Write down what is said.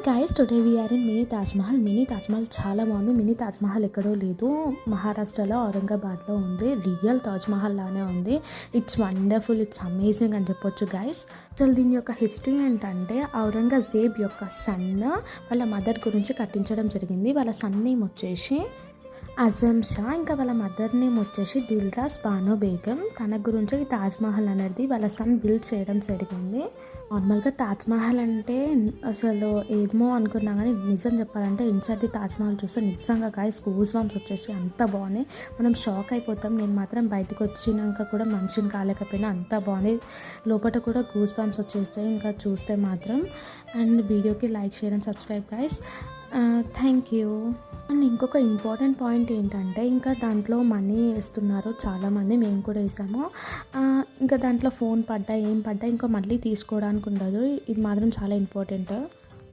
Guys today we are in mini Taj Mahal. Mini Taj Mahal చాలా బాగుంది. Mini Taj Mahal ఎక్కడో లేదు, మహారాష్ట్రలో ఔరంగాబాద్లో ఉంది. రియల్ తాజ్మహల్ లానే ఉంది. ఇట్స్ వండర్ఫుల్, ఇట్స్ అమేజింగ్ అని చెప్పొచ్చు గైస్. అసలు దీని యొక్క హిస్టరీ ఏంటంటే ఔరంగజేబ్ యొక్క సన్ వాళ్ళ మదర్ గురించి కట్టించడం జరిగింది. వాళ్ళ సన్ నేమ్ వచ్చేసి అజమ్ షా, ఇంకా వాళ్ళ మదర్ నేమ్ వచ్చేసి దిల్రాస్ బానో బేగం. తన గురించి ఈ తాజ్మహల్ అనేది వాళ్ళ సన్ బిల్డ్ చేయడం జరిగింది. నార్మల్గా తాజ్మహల్ అంటే అసలు ఏమో అనుకున్నా కానీ నిజం చెప్పాలంటే ఇన్సైడ్ ది తాజ్మహల్ చూస్తే నిజంగా గాయస్ గూస్ బంప్స్ వచ్చేసి అంత బాగుంది. మనం షాక్ అయిపోతాం. నేను మాత్రం బయటకు వచ్చినాక కూడా మనిషిని కాలేకపోయినా అంత బాగుంది. లోపల కూడా గూస్ బంప్స్ వచ్చేస్తాయి ఇంకా చూస్తే మాత్రం. అండ్ వీడియోకి like, share and subscribe guys. Thank you. And ఇంకొక ఇంపార్టెంట్ పాయింట్ ఏంటంటే ఇంకా దాంట్లో మనీ వేస్తున్నారు చాలామంది, మేము కూడా వేసాము. ఇంకా దాంట్లో ఫోన్ పడ్డా ఏం పడ్డా ఇంకా మళ్ళీ తీసుకోవడానికి ఉండదు. ఇది మాత్రం చాలా ఇంపార్టెంట్.